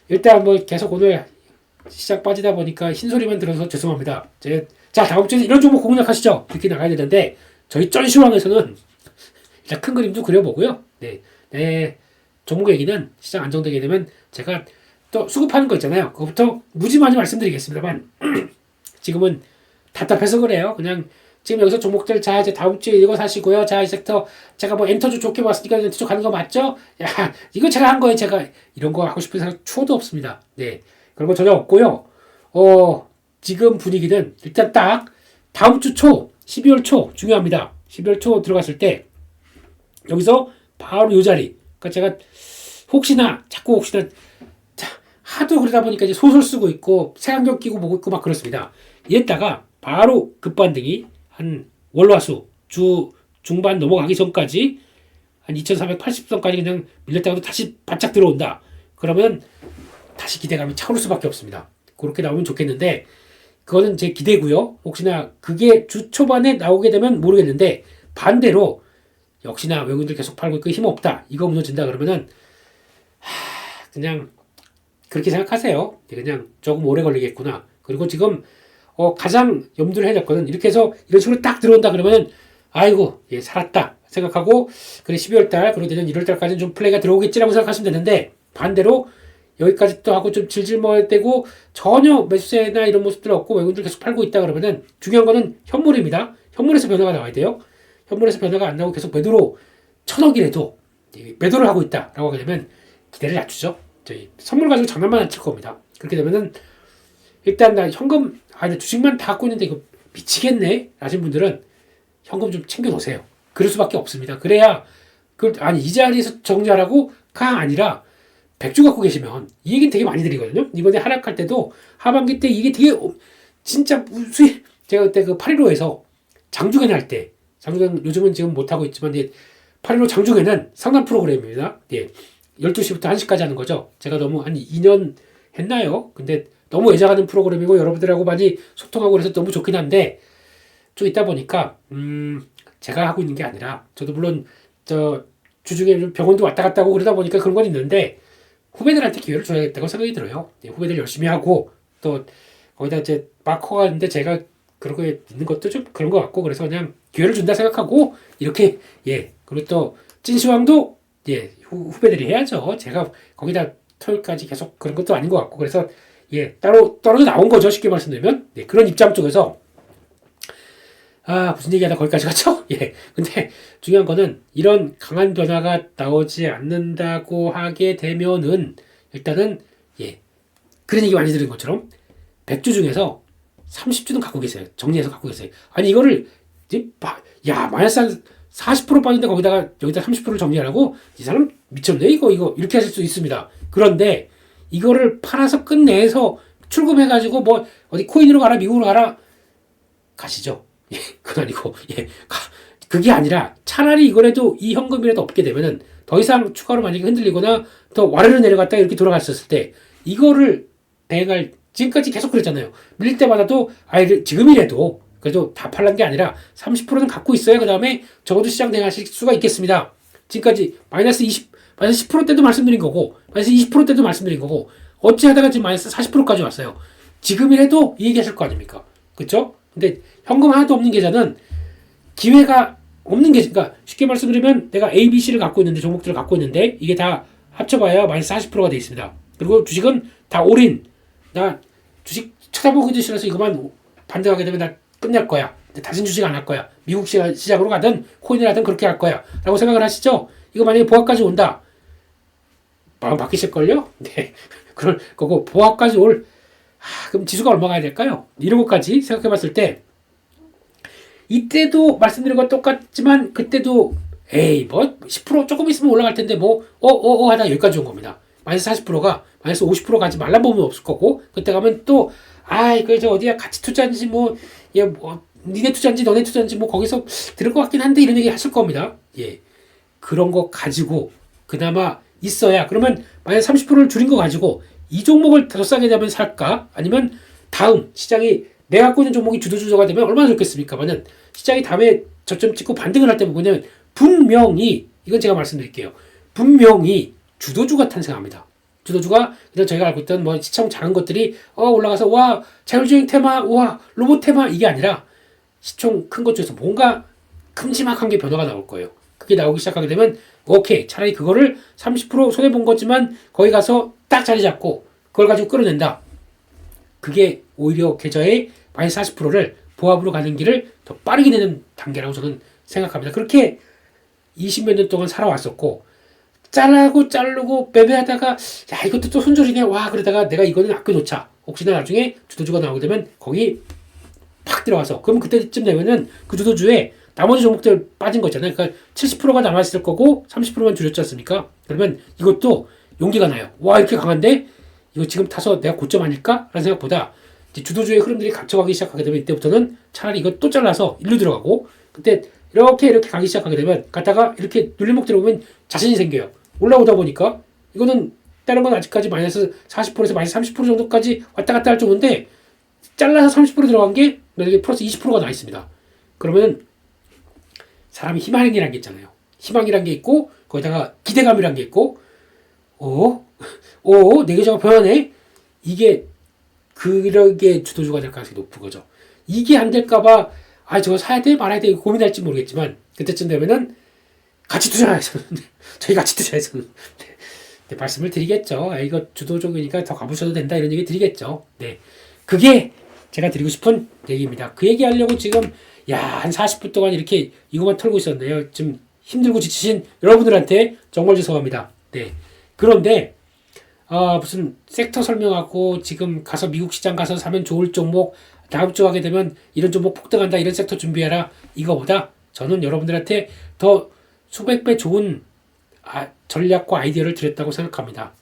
일단 뭐 계속 오늘 시작 빠지다 보니까 흰소리만 들어서 죄송합니다. 자 다음 주에 이런 종목 공략하시죠. 이렇게 나가야 되는데 저희 쩐시황에서는 일단 큰 그림도 그려보고요. 네, 종목 얘기는 시장 안정되게 되면 제가 또 수급하는 거 있잖아요. 그거부터 무지막지 말씀드리겠습니다만 지금은 답답해서 그래요. 그냥 지금 여기서 종목들 자 이제 다음 주에 이거 사시고요. 자 이 섹터 제가 뭐 엔터주 좋게 봤으니까 엔터주 가는 거 맞죠? 야 이거 제가 한 거예요. 제가 이런 거 하고 싶은 사람 추호도 없습니다. 네 그런 거 전혀 없고요. 지금 분위기는 일단 딱 다음 주 초 12월 초 중요합니다. 12월 초 들어갔을 때 여기서 바로 이 자리. 그러니까 제가 혹시나 하도 그러다 보니까 이제 소설 쓰고 있고 색안경 끼고 보고 있고 막 그렇습니다. 이랬다가 바로 급반등이 한 월화수 주 중반 넘어가기 전까지 한 2480선까지 그냥 밀렸다가도 다시 바짝 들어온다. 그러면 다시 기대감이 차오를 수밖에 없습니다. 그렇게 나오면 좋겠는데 그거는 제 기대고요. 혹시나 그게 주 초반에 나오게 되면 모르겠는데 반대로 역시나 외국인들 계속 팔고 있고 힘없다. 이거 무너진다 그러면은 그냥 그렇게 생각하세요. 그냥 조금 오래 걸리겠구나. 그리고 지금 가장 염두를 해야 될 거는 이렇게 해서 이런 식으로 딱 들어온다 그러면은 아이고 살았다 생각하고 그래 12월달 그리고 내년 1월달까지는 좀 플레이가 들어오겠지라고 생각하시면 되는데 반대로 여기까지 또 하고 좀 질질머대고 전혀 매수세나 이런 모습들 없고 외국인들 계속 팔고 있다 그러면은 중요한 거는 현물입니다. 현물에서 변화가 나와야 돼요. 현물에서 변화가 안 나오고 계속 매도로 1000억이라도 매도를 하고 있다라고 하게 되면 기대를 낮추죠. 저희 선물 가지고 장난만 안 칠 겁니다. 그렇게 되면은 일단 나 현금 나 주식만 다 갖고 있는데 이거 미치겠네 하신 분들은 현금 좀 챙겨 놓으세요. 그럴 수밖에 없습니다. 그래야 이 자리에서 정리하라고가 아니라 100주 갖고 계시면 이 얘기는 되게 많이 드리거든요. 이번에 하락할 때도 하반기 때 이게 되게 진짜 수익 제가 그때 그 815에서 장중에 할 때 장중에 요즘은 지금 못하고 있지만 815 장중에는 상담 프로그램입니다. 12시부터 1시까지 하는 거죠. 제가 너무 한 2년 했나요? 근데 너무 애정하는 프로그램이고 여러분들하고 많이 소통하고 그래서 너무 좋긴 한데 좀 있다 보니까 제가 하고 있는 게 아니라 저도 물론 저 주중에 병원도 왔다 갔다 하고 그러다 보니까 그런 건 있는데 후배들한테 기회를 줘야겠다고 생각이 들어요. 네, 후배들 열심히 하고 또 거기다 이제 막 커가는데 제가 그런 거에 있는 것도 좀 그런 것 같고 그래서 그냥 기회를 준다 생각하고 이렇게 그리고 또 찐시황도 후배들이 해야죠. 제가 거기다 토요일까지 계속 그런 것도 아닌 것 같고 그래서 따로 떨어져 나온 거죠. 쉽게 말씀드리면 그런 입장 쪽에서 무슨 얘기하다 거기까지 갔죠? 근데 중요한 거는 이런 강한 변화가 나오지 않는다고 하게 되면은 일단은 그런 얘기 많이 들은 것처럼 100주 중에서 30주는 갖고 계세요. 정리해서 갖고 계세요. 아니 이거를 마이너스 한 40% 빠진데 거기다가 여기다 30%를 정리하라고? 이 사람 미쳤네 이거 이렇게 하실 수 있습니다. 그런데 이거를 팔아서 끝내서 출금해가지고 뭐 어디 코인으로 가라 미국으로 가라 가시죠. 그건 아니고 그게 아니라 차라리 이거라도 이 현금이라도 없게 되면은 더 이상 추가로 만약에 흔들리거나 더 와르르 내려갔다 이렇게 돌아갔었을 때 이거를 대응할 지금까지 계속 그랬잖아요. 밀릴 때마다도 지금이라도 그래도 다 팔란 게 아니라 30%는 갖고 있어야 그 다음에 적어도 시장 대응하실 수가 있겠습니다. 지금까지 마이너스 10% 때도 말씀드린 거고 마이너스 20% 때도 말씀드린 거고 어찌 하다가 지금 마이너스 40%까지 왔어요. 지금이라도 이 얘기하실 거 아닙니까? 그렇죠? 근데 현금 하나도 없는 계좌는 기회가 없는 계좌. 그러니까 쉽게 말씀드리면 내가 A, B, C를 갖고 있는데 종목들을 갖고 있는데 이게 다 합쳐봐야 마이너스 40%가 돼 있습니다. 그리고 주식은 다 올인. 나 주식 쳐다보기도 싫어서 이거만 반등하게 되면 나 끝낼 거야. 다신 주식 안 할 거야. 미국 시장으로 가든 코인을 하든 그렇게 할 거야. 라고 생각을 하시죠? 이거 만약에 보합까지 온다. 마음 바뀌실걸요? 네. 그럴 거고 보합까지 그럼 지수가 얼마가 될까요? 이런 것까지 생각해 봤을 때 이때도 말씀드린 건 똑같지만 그때도 뭐 10% 조금 있으면 올라갈 텐데 하다 여기까지 온 겁니다. 마이너스 40%가 마이너스 50% 가지 말란 법은 없을 거고 그때 가면 또 그저 어디야 같이 투자인지 니네 투자인지 너네 투자인지 거기서 들을 것 같긴 한데 이런 얘기 하실 겁니다. 그런 거 가지고 그나마 있어야 그러면 마이너스 30%를 줄인 거 가지고 이 종목을 더 싸게 되면 살까? 아니면 다음 시장이 내가 갖고 있는 종목이 주도주도가 되면 얼마나 좋겠습니까만은 시장이 다음에 저점 찍고 반등을 할 때 뭐냐면 분명히 이건 제가 말씀드릴게요. 분명히 주도주가 탄생합니다. 주도주가 그냥 저희가 알고 있던 시청 작은 것들이 올라가서 와 자율주행 테마 와 로봇 테마 이게 아니라 시총 큰 것 중에서 뭔가 큼지막한 게 변화가 나올 거예요. 그게 나오기 시작하게 되면 오케이 차라리 그거를 30% 손해본 거지만 거기 가서 딱 자리 잡고 그걸 가지고 끌어낸다. 그게 오히려 계좌의 마이너스 40%를 보합으로 가는 길을 더 빠르게 내는 단계라고 저는 생각합니다. 그렇게 20몇 년 동안 살아왔었고 자르고 매매하다가 이것도 또 손절이네 그러다가 내가 이거는 아껴놓자. 혹시나 나중에 주도주가 나오게 되면 거기 팍 들어가서 그럼 그때쯤 되면은 그 주도주에 나머지 종목들 빠진 거 있잖아요. 그러니까 70%가 남았을 거고 30%만 줄였지 않습니까? 그러면 이것도 용기가 나요. 이렇게 강한데 이거 지금 타서 내가 고점 아닐까? 라는 생각보다 이제 주도주의 흐름들이 갇혀가기 시작하게 되면 이때부터는 차라리 이거 또 잘라서 일로 들어가고 그때 이렇게 가기 시작하게 되면 갔다가 이렇게 눌림목 들어오면 자신이 생겨요. 올라오다 보니까 이거는 다른 건 아직까지 마이너스 40%에서 마이너스 30% 정도까지 왔다 갔다 할 정도인데 잘라서 30% 들어간 게 만약에 플러스 20%가 나 있습니다. 그러면 사람이 희망이라는 게 있잖아요. 희망이라는 게 있고 거기다가 기대감이라는 게 있고 내 계좌가 변하네? 이게 그러게 주도주가 될 가능성이 높은 거죠. 이게 안 될까봐 저거 사야 돼? 말아야 돼? 고민할지 모르겠지만 그때쯤 되면은 같이 투자해서 저희 같이 투자해서 말씀을 드리겠죠. 이거 주도적이니까 더 가보셔도 된다 이런 얘기 드리겠죠. 그게 제가 드리고 싶은 얘기입니다. 그 얘기 하려고 지금 한 40분 동안 이렇게 이거만 털고 있었네요. 좀 힘들고 지치신 여러분들한테 정말 죄송합니다. 그런데 무슨 섹터 설명하고 지금 가서 미국 시장 가서 사면 좋을 종목 다음 주 하게 되면 이런 종목 폭등한다 이런 섹터 준비해라 이거보다 저는 여러분들한테 더 수백 배 좋은 전략과 아이디어를 드렸다고 생각합니다.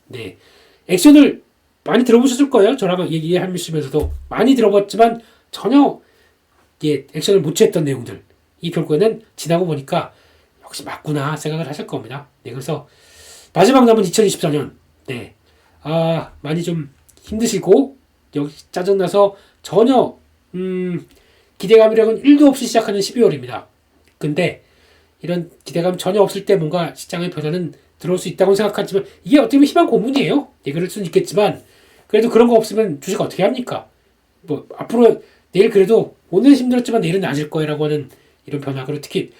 액션을 많이 들어보셨을 거예요. 저랑 얘기하시면서도 많이 들어봤지만 전혀 액션을 못 취했던 내용들 이 결국에는 지나고 보니까 역시 맞구나 생각을 하실 겁니다. 그래서 마지막 남은 2024년 많이 좀 힘드시고 여기 짜증나서 전혀 기대감이랑은 1도 없이 시작하는 12월입니다. 근데 이런 기대감 전혀 없을 때 뭔가 시장의 변화는 들어올 수 있다고 생각하지만 이게 어떻게 보면 희망 고문이에요. 예, 그럴 수는 있겠지만 그래도 그런 거 없으면 주식 어떻게 합니까? 뭐 앞으로 내일 그래도 오늘은 힘들었지만 내일은 나아질 거라고 하는 이런 변화. 그리고 특히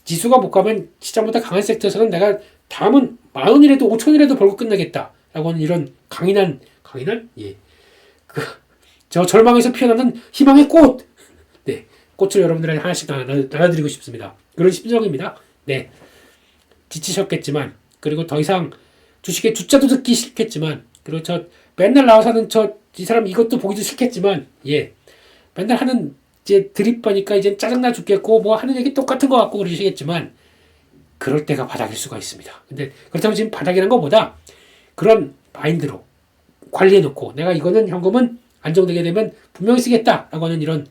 지수가 못 가면 시장보다 강한 섹터에서는 내가 다음은 10,000원이라도 5,000원이라도 벌고 끝나겠다라고 하는 이런 강인한 예. 저 절망에서 피어나는 희망의 꽃. 네. 꽃을 여러분들한테 하나씩 나눠드리고 싶습니다. 그런 심정입니다. 네. 지치셨겠지만 그리고 더 이상 주식의 주자도 듣기 싫겠지만 그리고 저 맨날 나와서는 이 사람 이것도 보기도 싫겠지만 예. 맨날 하는 이제 드립하니까 이제 짜증나 죽겠고 뭐 하는 얘기 똑같은 것 같고 그러시겠지만 그럴 때가 바닥일 수가 있습니다. 근데 그렇다고 지금 바닥이라는 것보다 그런 마인드로 관리해놓고 내가 이거는 현금은 안정되게 되면 분명히 쓰겠다라고 하는 이런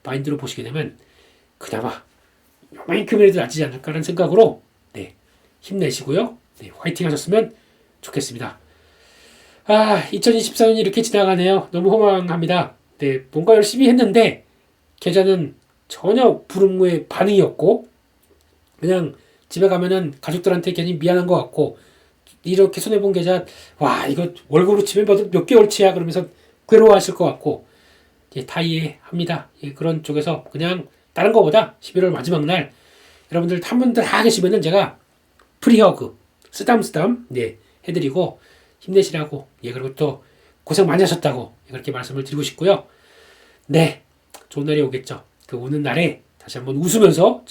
마인드로 보시게 되면 그나마 요만큼이라도 낫지 않을까라는 생각으로 네, 힘내시고요. 네, 화이팅 하셨으면 좋겠습니다. 2024년이 이렇게 지나가네요. 너무 허망합니다. 네, 뭔가 열심히 했는데 계좌는 전혀 불응무의 반응이었고 그냥 집에 가면은 가족들한테 괜히 미안한 것 같고 이렇게 손해본 계좌 와 이거 월급으로 치면 몇 개월치야 그러면서 괴로워하실 것 같고 예, 다 이해합니다. 예, 그런 쪽에서 그냥 다른 거보다 11월 마지막 날 여러분들 한 분들 다 계시면은 제가 프리허그 쓰담쓰담 네, 해드리고 힘내시라고 예 그리고 또 고생 많이 하셨다고 그렇게 말씀을 드리고 싶고요. 네 좋은 날이 오겠죠. 그 오는 날에 다시 한번 웃으면서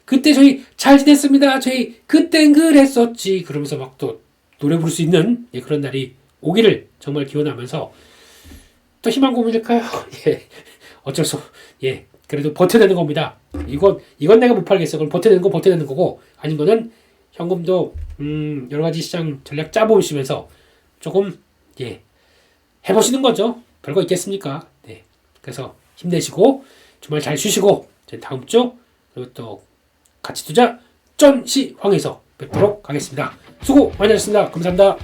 그때 저희 잘 지냈습니다. 저희 그땐 그랬었지 그러면서 막 또 노래 부를 수 있는 예, 그런 날이 오기를 정말 기원하면서 또 희망 고문일까요? 예 어쩔 수 예 그래도 버텨내는 겁니다. 이건 내가 못 팔겠어. 그럼 버텨내는 건 버텨내는 거고 아닌 거는 현금도 여러 가지 시장 전략 짜보시면서 조금 예 해보시는 거죠. 별거 있겠습니까? 네 그래서 힘내시고 주말 잘 쉬시고 다음 주 그리고 또 가치 투자 전시황에서 뵙도록 하겠습니다. 수고 많이 하셨습니다. 감사합니다.